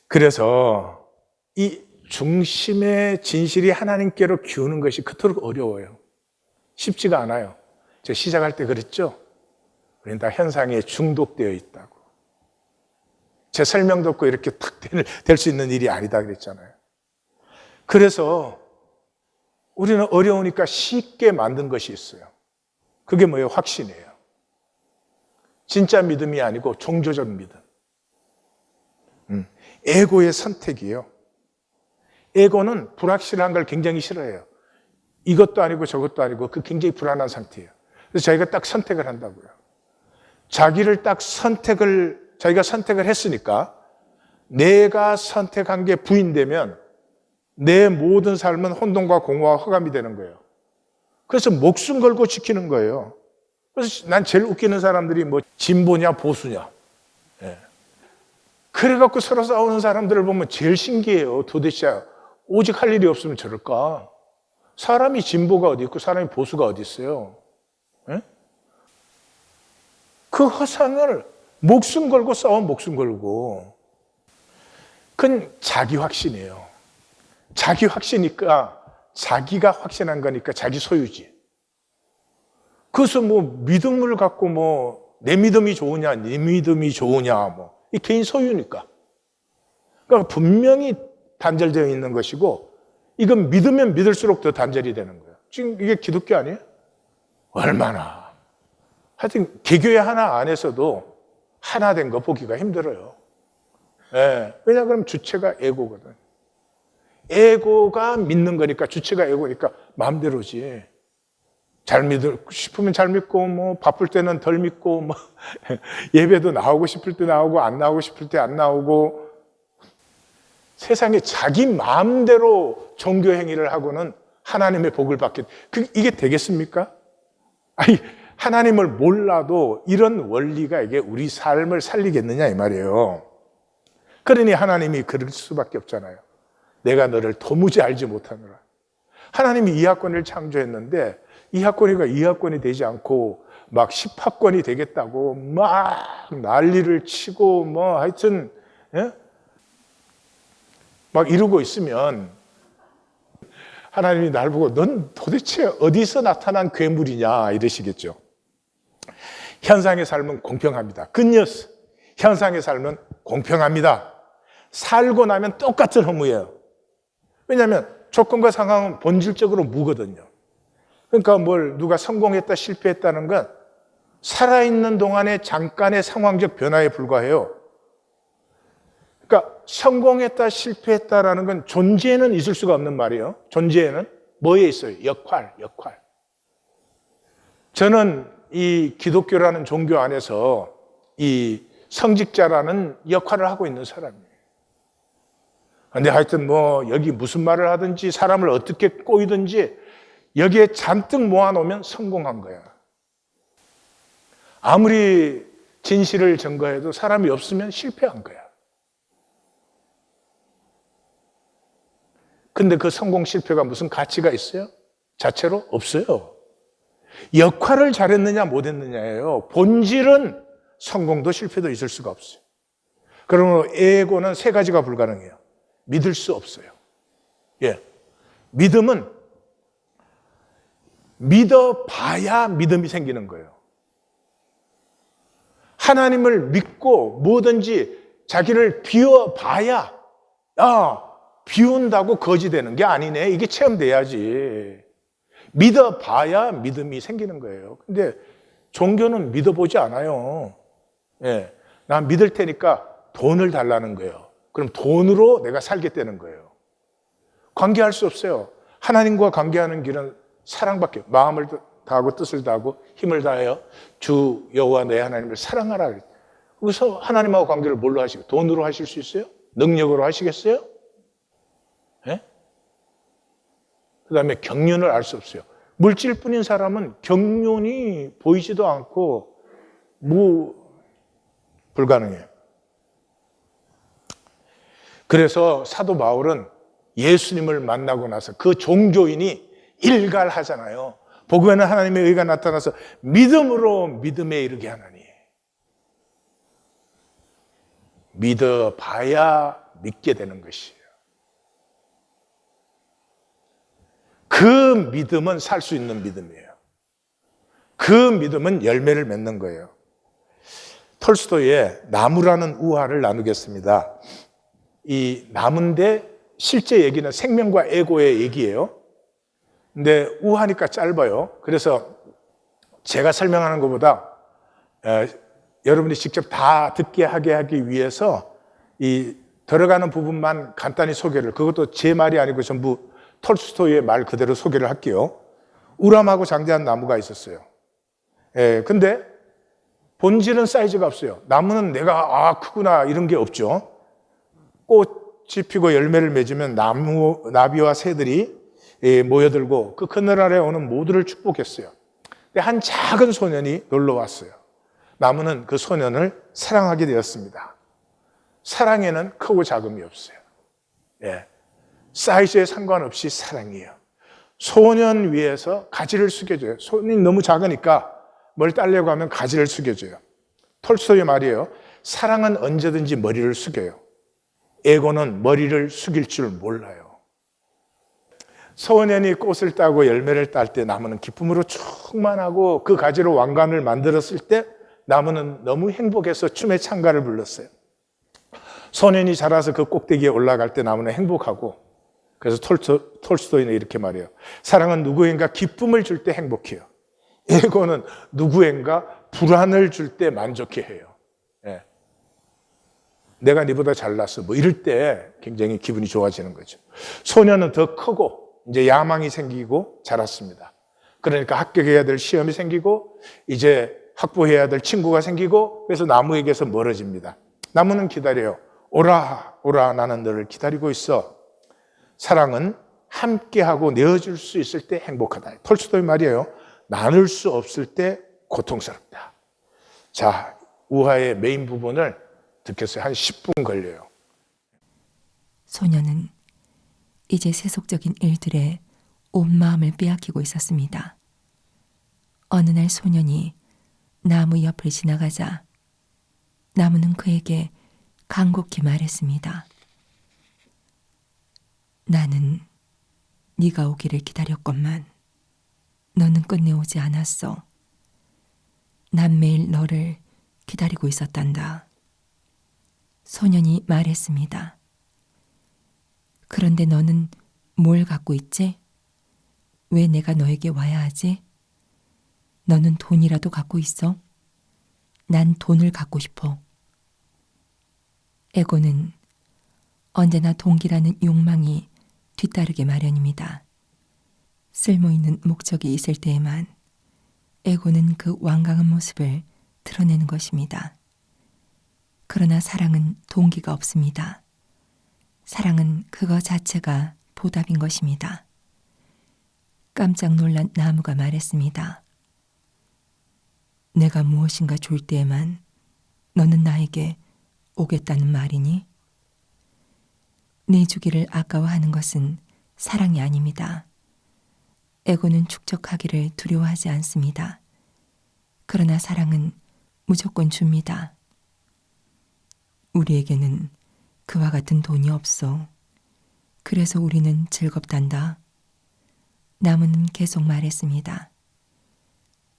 [SPEAKER 1] 그래서 이 중심의 진실이 하나님께로 기우는 것이 그토록 어려워요. 쉽지가 않아요. 제가 시작할 때 그랬죠? 우리는 다 현상에 중독되어 있다고. 제 설명 듣고 이렇게 탁 될 수 있는 일이 아니다 그랬잖아요. 그래서 우리는 어려우니까 쉽게 만든 것이 있어요. 그게 뭐예요? 확신이에요. 진짜 믿음이 아니고 종교적 믿음. 에고의 선택이에요. 에고는 불확실한 걸 굉장히 싫어해요. 이것도 아니고 저것도 아니고 그 굉장히 불안한 상태예요. 그래서 자기가 딱 선택을 한다고요. 자기가 선택을 했으니까 내가 선택한 게 부인되면 내 모든 삶은 혼돈과 공허와 흑암이 되는 거예요. 그래서 목숨 걸고 지키는 거예요. 그래서 난 제일 웃기는 사람들이 뭐 진보냐 보수냐. 예. 그래갖고 서로 싸우는 사람들을 보면 제일 신기해요. 도대체 오직 할 일이 없으면 저럴까? 사람이 진보가 어디 있고 사람이 보수가 어디 있어요? 예? 그 허상을 목숨 걸고 싸워 목숨 걸고. 그건 자기 확신이에요. 자기 확신이니까 자기가 확신한 거니까 자기 소유지. 그래서 뭐 믿음을 갖고 뭐 내 믿음이 좋으냐, 네 믿음이 좋으냐, 뭐 이 개인 소유니까. 그러니까 분명히 단절되어 있는 것이고 이건 믿으면 믿을수록 더 단절이 되는 거예요. 지금 이게 기독교 아니에요? 얼마나. 하여튼 개교회 하나 안에서도 하나 된 거 보기가 힘들어요. 예. 왜냐 그러면 주체가 에고거든. 에고가 믿는 거니까 주체가 에고니까 마음대로지. 잘 믿고 싶으면 잘 믿고 뭐 바쁠 때는 덜 믿고 뭐 예배도 나오고 싶을 때 나오고 안 나오고 싶을 때 안 나오고 세상에 자기 마음대로 종교 행위를 하고는 하나님의 복을 받게 이게 되겠습니까? 아니 하나님을 몰라도 이런 원리가 이게 우리 삶을 살리겠느냐 이 말이에요. 그러니 하나님이 그럴 수밖에 없잖아요. 내가 너를 도무지 알지 못하노라. 하나님이 이하권을 창조했는데 이하권이가 이하권이 되지 않고 막 10하권이 되겠다고 막 난리를 치고 뭐 하여튼 예? 막 이러고 있으면 하나님이 날 보고 넌 도대체 어디서 나타난 괴물이냐 이러시겠죠. 현상의 삶은 공평합니다. 굿뉴스. 현상의 삶은 공평합니다. 살고 나면 똑같은 허무예요. 왜냐하면 조건과 상황은 본질적으로 무거든요. 그러니까 누가 성공했다 실패했다는 건 살아있는 동안에 잠깐의 상황적 변화에 불과해요. 그러니까 성공했다 실패했다라는 건 존재에는 있을 수가 없는 말이에요. 존재에는 뭐에 있어요? 역할. 저는 이 기독교라는 종교 안에서 이 성직자라는 역할을 하고 있는 사람이에요. 근데 하여튼 여기 무슨 말을 하든지 사람을 어떻게 꼬이든지 여기에 잔뜩 모아놓으면 성공한 거야. 아무리 진실을 증거해도 사람이 없으면 실패한 거야. 근데 그 성공 실패가 무슨 가치가 있어요? 자체로 없어요. 역할을 잘했느냐 못했느냐예요. 본질은 성공도 실패도 있을 수가 없어요. 그러므로 에고는 세 가지가 불가능해요. 믿을 수 없어요. 예. 믿음은 믿어봐야 믿음이 생기는 거예요. 하나님을 믿고 뭐든지 자기를 비워봐야 비운다고 거지 되는 게 아니네. 이게 체험돼야지. 믿어봐야 믿음이 생기는 거예요. 근데 종교는 믿어보지 않아요. 예. 난 믿을 테니까 돈을 달라는 거예요. 그럼 돈으로 내가 살겠다는 거예요. 관계할 수 없어요. 하나님과 관계하는 길은 사랑밖에. 마음을 다하고 뜻을 다하고 힘을 다하여 주 여호와 내 하나님을 사랑하라. 그래서 하나님하고 관계를 뭘로 하시고 돈으로 하실 수 있어요? 능력으로 하시겠어요? 예? 그 다음에 경륜을 알 수 없어요. 물질뿐인 사람은 경륜이 보이지도 않고 불가능해요. 그래서 사도 바울은 예수님을 만나고 나서 그 종교인이 일갈하잖아요. 복음에는 하나님의 의가 나타나서 믿음으로 믿음에 이르게 하나니. 믿어봐야 믿게 되는 것이에요. 그 믿음은 살 수 있는 믿음이에요. 그 믿음은 열매를 맺는 거예요. 톨스토이의 나무라는 우화를 나누겠습니다. 이 나무인데 실제 얘기는 생명과 에고의 얘기예요. 근데 우화니까 짧아요. 그래서 제가 설명하는 것보다 여러분이 직접 다 듣게 하기 위해서 이 들어가는 부분만 간단히 소개를, 그것도 제 말이 아니고 전부 톨스토이의 말 그대로 소개를 할게요. 우람하고 장대한 나무가 있었어요. 근데 본질은 사이즈가 없어요. 나무는 내가 크구나 이런 게 없죠. 꽃이 피고 열매를 맺으면 나비와 새들이 모여들고 그 그늘 아래 오는 모두를 축복했어요. 근데 한 작은 소년이 놀러 왔어요. 나무는 그 소년을 사랑하게 되었습니다. 사랑에는 크고 작음이 없어요. 사이즈에 상관없이 사랑이에요. 소년 위에서 가지를 숙여줘요. 손이 너무 작으니까 뭘 따려고 하면 가지를 숙여줘요. 톨스토이 말이에요. 사랑은 언제든지 머리를 숙여요. 에고는 머리를 숙일 줄 몰라요. 소년이 꽃을 따고 열매를 딸 때 나무는 기쁨으로 충만하고 그 가지로 왕관을 만들었을 때 나무는 너무 행복해서 춤의 찬가를 불렀어요. 소년이 자라서 그 꼭대기에 올라갈 때 나무는 행복하고, 그래서 톨스토이는 이렇게 말해요. 사랑은 누구인가 기쁨을 줄 때 행복해요. 에고는 누구인가 불안을 줄 때 만족해 해요. 내가 네보다 잘났어 뭐 이럴 때 굉장히 기분이 좋아지는 거죠. 소년은 더 크고 이제 야망이 생기고 자랐습니다. 그러니까 합격해야 될 시험이 생기고 이제 확보해야 될 친구가 생기고, 그래서 나무에게서 멀어집니다. 나무는 기다려요. 오라 오라, 나는 너를 기다리고 있어. 사랑은 함께하고 내어줄 수 있을 때 행복하다. 톨스토이 말이에요. 나눌 수 없을 때 고통스럽다. 자, 우화의 메인 부분을 듣겠어요. 한 10분 걸려요.
[SPEAKER 2] 소녀는 이제 세속적인 일들에 온 마음을 빼앗기고 있었습니다. 어느 날 소년이 나무 옆을 지나가자 나무는 그에게 간곡히 말했습니다. 나는 네가 오기를 기다렸건만 너는 끝내 오지 않았어. 난 매일 너를 기다리고 있었단다. 소년이 말했습니다. 그런데 너는 뭘 갖고 있지? 왜 내가 너에게 와야 하지? 너는 돈이라도 갖고 있어? 난 돈을 갖고 싶어. 에고는 언제나 동기라는 욕망이 뒤따르게 마련입니다. 쓸모있는 목적이 있을 때에만 에고는 그 완강한 모습을 드러내는 것입니다. 그러나 사랑은 동기가 없습니다. 사랑은 그거 자체가 보답인 것입니다. 깜짝 놀란 나무가 말했습니다. 내가 무엇인가 줄 때에만 너는 나에게 오겠다는 말이니? 내 주기를 아까워하는 것은 사랑이 아닙니다. 에고는 축적하기를 두려워하지 않습니다. 그러나 사랑은 무조건 줍니다. 우리에게는 그와 같은 돈이 없어. 그래서 우리는 즐겁단다. 나무는 계속 말했습니다.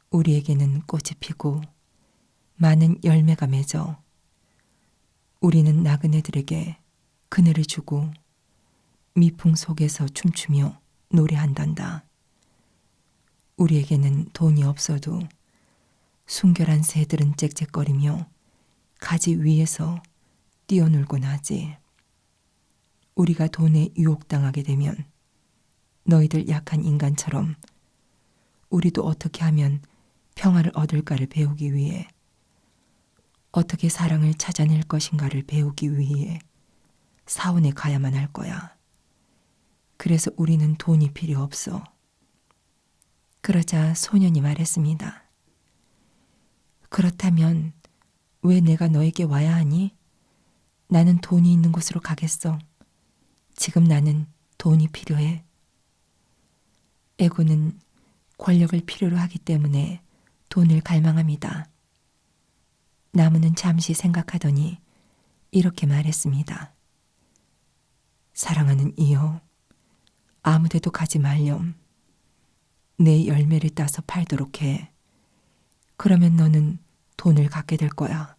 [SPEAKER 2] 우리에게는 꽃이 피고 많은 열매가 맺어. 우리는 나그네들에게 그늘을 주고 미풍 속에서 춤추며 노래한단다. 우리에게는 돈이 없어도 순결한 새들은 짹짹거리며 가지 위에서 뛰어놀곤 하지. 우리가 돈에 유혹당하게 되면 너희들 약한 인간처럼 우리도 어떻게 하면 평화를 얻을까를 배우기 위해, 어떻게 사랑을 찾아낼 것인가를 배우기 위해 사원에 가야만 할 거야. 그래서 우리는 돈이 필요 없어. 그러자 소년이 말했습니다. 그렇다면 왜 내가 너에게 와야 하니? 나는 돈이 있는 곳으로 가겠어. 지금 나는 돈이 필요해. 에고는 권력을 필요로 하기 때문에 돈을 갈망합니다. 나무는 잠시 생각하더니 이렇게 말했습니다. 사랑하는 이여, 아무데도 가지 말렴. 내 열매를 따서 팔도록 해. 그러면 너는 돈을 갖게 될 거야.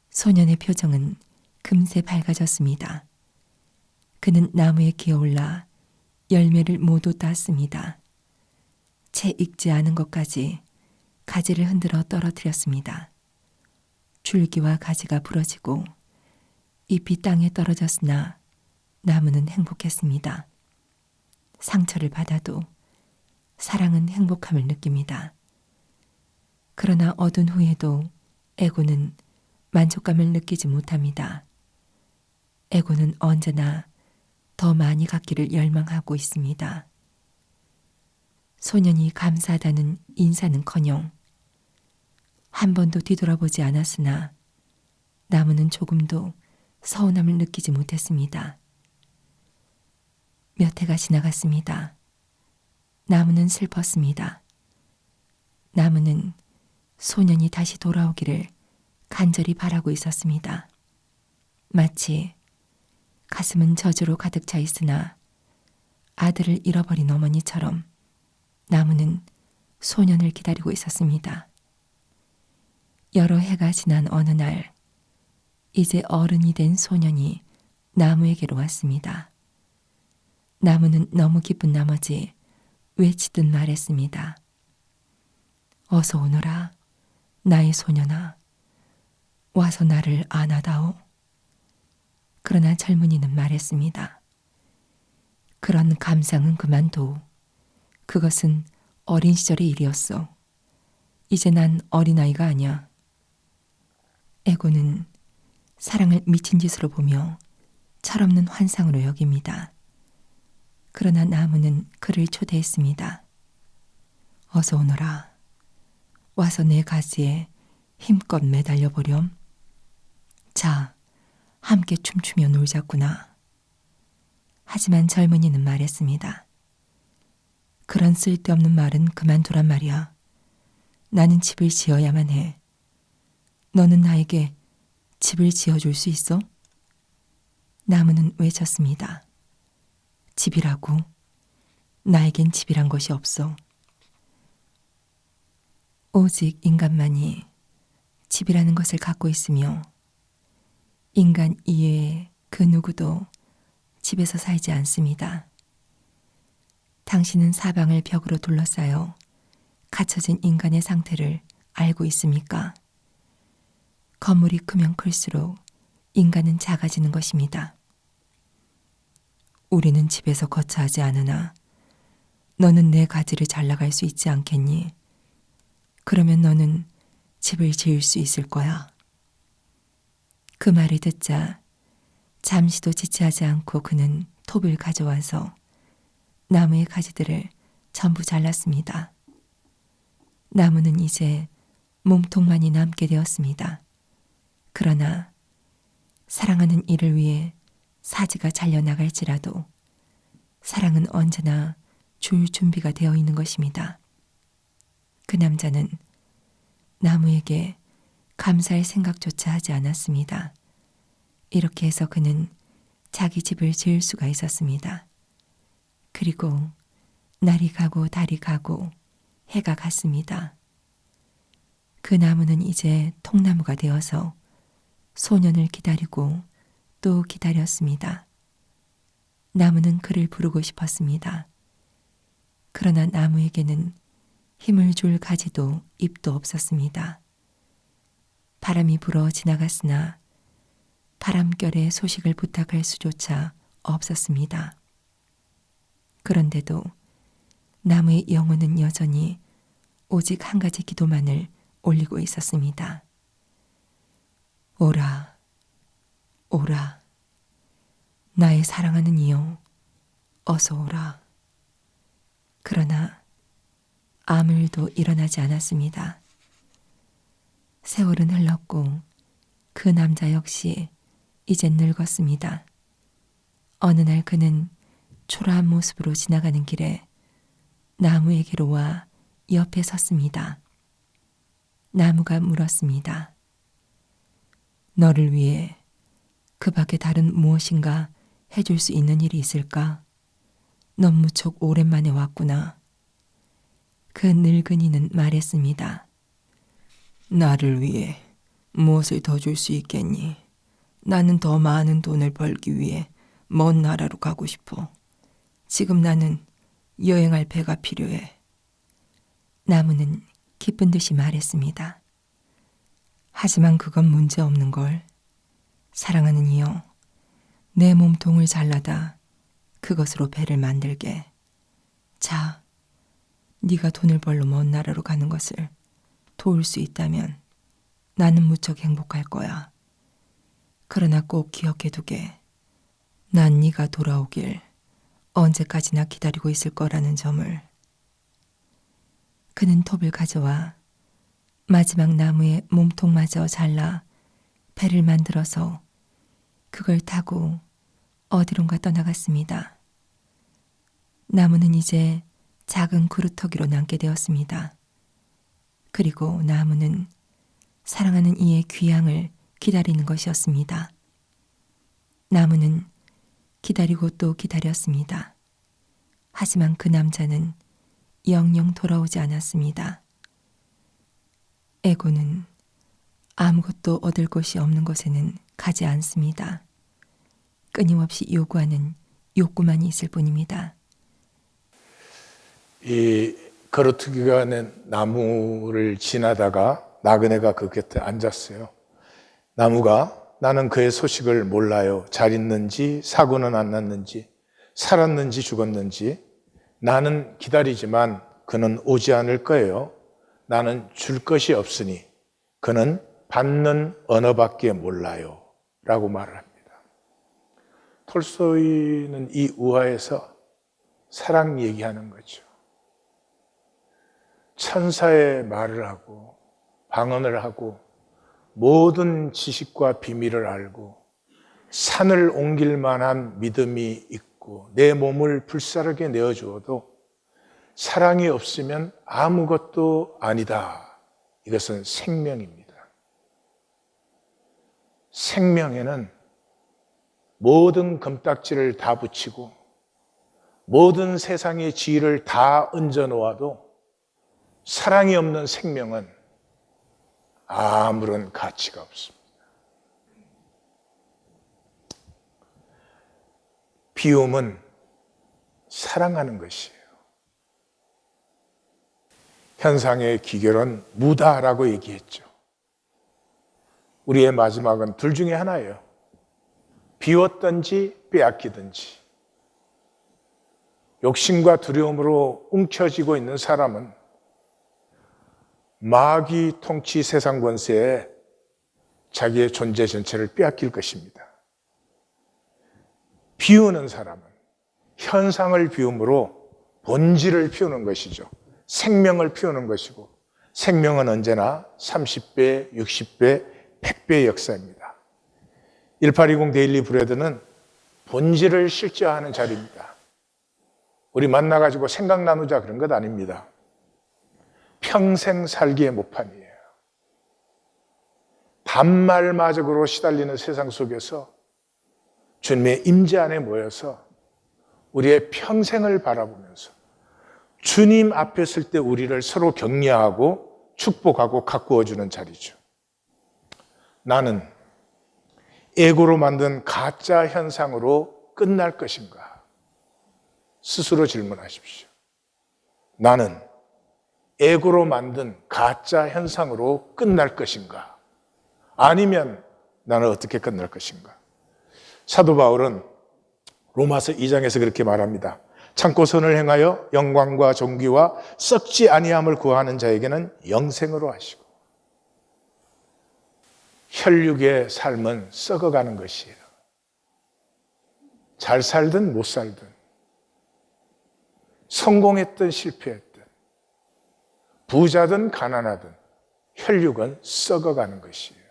[SPEAKER 2] 소년의 표정은 금세 밝아졌습니다. 그는 나무에 기어올라 열매를 모두 땄습니다. 채 익지 않은 것까지 가지를 흔들어 떨어뜨렸습니다. 줄기와 가지가 부러지고 잎이 땅에 떨어졌으나 나무는 행복했습니다. 상처를 받아도 사랑은 행복함을 느낍니다. 그러나 얻은 후에도 에고는 만족감을 느끼지 못합니다. 에고는 언제나 더 많이 갖기를 열망하고 있습니다. 소년이 감사하다는 인사는커녕 한 번도 뒤돌아보지 않았으나 나무는 조금도 서운함을 느끼지 못했습니다. 몇 해가 지나갔습니다. 나무는 슬펐습니다. 나무는 소년이 다시 돌아오기를 간절히 바라고 있었습니다. 마치 가슴은 저주로 가득 차 있으나 아들을 잃어버린 어머니처럼 나무는 소년을 기다리고 있었습니다. 여러 해가 지난 어느 날, 이제 어른이 된 소년이 나무에게로 왔습니다. 나무는 너무 기쁜 나머지 외치듯 말했습니다. 어서 오너라, 나의 소년아. 와서 나를 안아다오. 그러나 젊은이는 말했습니다. 그런 감상은 그만둬. 그것은 어린 시절의 일이었어. 이제 난 어린아이가 아니야. 에고는 사랑을 미친 짓으로 보며 철없는 환상으로 여깁니다. 그러나 나무는 그를 초대했습니다. 어서 오너라. 와서 내 가지에 힘껏 매달려 보렴. 자, 함께 춤추며 놀자꾸나. 하지만 젊은이는 말했습니다. 그런 쓸데없는 말은 그만두란 말이야. 나는 집을 지어야만 해. 너는 나에게 집을 지어줄 수 있어? 나무는 외쳤습니다. 집이라고? 나에겐 집이란 것이 없어. 오직 인간만이 집이라는 것을 갖고 있으며 인간 이외에 그 누구도 집에서 살지 않습니다. 당신은 사방을 벽으로 둘러싸여 갇혀진 인간의 상태를 알고 있습니까? 건물이 크면 클수록 인간은 작아지는 것입니다. 우리는 집에서 거처하지 않으나 너는 내 가지를 잘 나갈 수 있지 않겠니? 그러면 너는 집을 지을 수 있을 거야. 그 말을 듣자 잠시도 지체하지 않고 그는 톱을 가져와서 나무의 가지들을 전부 잘랐습니다. 나무는 이제 몸통만이 남게 되었습니다. 그러나 사랑하는 이를 위해 사지가 잘려나갈지라도 사랑은 언제나 줄 준비가 되어 있는 것입니다. 그 남자는 나무에게 감사할 생각조차 하지 않았습니다. 이렇게 해서 그는 자기 집을 지을 수가 있었습니다. 그리고 날이 가고 달이 가고 해가 갔습니다. 그 나무는 이제 통나무가 되어서 소년을 기다리고 또 기다렸습니다. 나무는 그를 부르고 싶었습니다. 그러나 나무에게는 힘을 줄 가지도 잎도 없었습니다. 바람이 불어 지나갔으나 바람결에 소식을 부탁할 수조차 없었습니다. 그런데도 나무의 영혼은 여전히 오직 한 가지 기도만을 올리고 있었습니다. 오라, 오라, 나의 사랑하는 이여, 어서 오라. 그러나 아무 일도 일어나지 않았습니다. 세월은 흘렀고 그 남자 역시 이젠 늙었습니다. 어느 날 그는 초라한 모습으로 지나가는 길에 나무에게로 와 옆에 섰습니다. 나무가 물었습니다. 너를 위해 그 밖에 다른 무엇인가 해줄 수 있는 일이 있을까? 넌 무척 오랜만에 왔구나. 그 늙은이는 말했습니다. 나를 위해 무엇을 더 줄 수 있겠니? 나는 더 많은 돈을 벌기 위해 먼 나라로 가고 싶어. 지금 나는 여행할 배가 필요해. 나무는 기쁜 듯이 말했습니다. 하지만 그건 문제 없는 걸. 사랑하는 이여, 내 몸통을 잘라다 그것으로 배를 만들게. 자, 네가 돈을 벌러 먼 나라로 가는 것을 도울 수 있다면 나는 무척 행복할 거야. 그러나 꼭 기억해두게. 난 네가 돌아오길 언제까지나 기다리고 있을 거라는 점을. 그는 톱을 가져와 마지막 나무의 몸통마저 잘라 배를 만들어서 그걸 타고 어디론가 떠나갔습니다. 나무는 이제 작은 그루터기로 남게 되었습니다. 그리고 나무는 사랑하는 이의 귀향을 기다리는 것이었습니다. 나무는 기다리고 또 기다렸습니다. 하지만 그 남자는 영영 돌아오지 않았습니다. 에고는 아무것도 얻을 곳이 없는 곳에는 가지 않습니다. 끊임없이 요구하는 욕구만이 있을 뿐입니다.
[SPEAKER 1] 이 거루투기가 낸 나무를 지나다가 나그네가 그 곁에 앉았어요. 나무가 나는 그의 소식을 몰라요. 잘 있는지 사고는 안 났는지 살았는지 죽었는지 나는 기다리지만 그는 오지 않을 거예요. 나는 줄 것이 없으니 그는 받는 언어밖에 몰라요. 라고 말을 합니다. 톨스토이는 이 우화에서 사랑 얘기하는 거죠. 천사의 말을 하고 방언을 하고 모든 지식과 비밀을 알고 산을 옮길 만한 믿음이 있고 내 몸을 불사르게 내어주어도 사랑이 없으면 아무것도 아니다. 이것은 생명입니다. 생명에는 모든 금딱지를 다 붙이고 모든 세상의 지위를 다 얹어 놓아도 사랑이 없는 생명은 아무런 가치가 없습니다. 비움은 사랑하는 것이에요. 현상의 기결은 무다라고 얘기했죠. 우리의 마지막은 둘 중에 하나예요. 비웠든지 빼앗기든지. 욕심과 두려움으로 움켜쥐고 있는 사람은 마귀 통치 세상 권세에 자기의 존재 전체를 빼앗길 것입니다. 비우는 사람은 현상을 비움으로 본질을 피우는 것이죠. 생명을 피우는 것이고 생명은 언제나 30배, 60배, 100배의 역사입니다. 1820 데일리 브레드는 본질을 실제화하는 자리입니다. 우리 만나가지고 생각 나누자 그런 것 아닙니다. 평생 살기의 모판이에요. 단말마적으로 시달리는 세상 속에서 주님의 임재 안에 모여서 우리의 평생을 바라보면서 주님 앞에 설 때 우리를 서로 격려하고 축복하고 가꾸어주는 자리죠. 나는 에고로 만든 가짜 현상으로 끝날 것인가? 스스로 질문하십시오. 나는 에고로 만든 가짜 현상으로 끝날 것인가? 아니면 나는 어떻게 끝날 것인가? 사도 바울은 로마서 2장에서 그렇게 말합니다. 참고 선을 행하여 영광과 존귀와 썩지 아니함을 구하는 자에게는 영생으로 하시고 혈육의 삶은 썩어가는 것이에요. 잘 살든 못 살든 성공했든 실패했든 부자든 가난하든 혈육은 썩어가는 것이에요.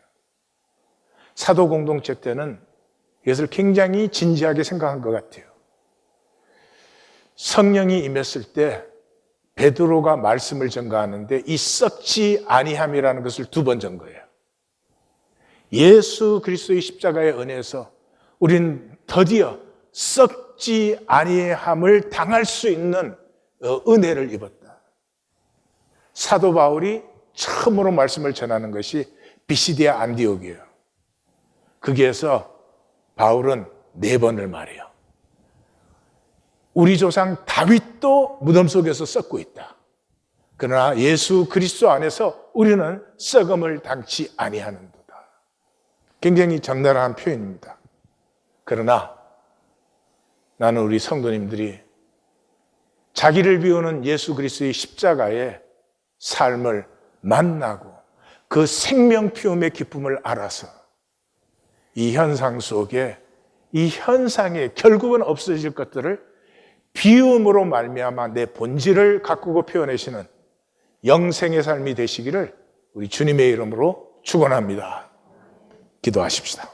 [SPEAKER 1] 사도 공동체 때는 이것을 굉장히 진지하게 생각한 것 같아요. 성령이 임했을 때 베드로가 말씀을 전가하는데 이 썩지 아니함이라는 것을 2번 전거예요. 예수 그리스도의 십자가의 은혜에서 우린 드디어 썩지 아니함을 당할 수 있는 은혜를 입었다. 사도 바울이 처음으로 말씀을 전하는 것이 비시디아 안디옥이에요. 거기에서 바울은 4번을 말해요. 우리 조상 다윗도 무덤 속에서 썩고 있다. 그러나 예수 그리스도 안에서 우리는 썩음을 당치 아니하는도다. 굉장히 적나라한 표현입니다. 그러나 나는 우리 성도님들이 자기를 비우는 예수 그리스도의 십자가의 삶을 만나고 그 생명 피움의 기쁨을 알아서 이 현상 속에 이 현상에 결국은 없어질 것들을 비움으로 말미암아 내 본질을 가꾸고 표현하시는 영생의 삶이 되시기를 우리 주님의 이름으로 축원합니다. 기도하십시다.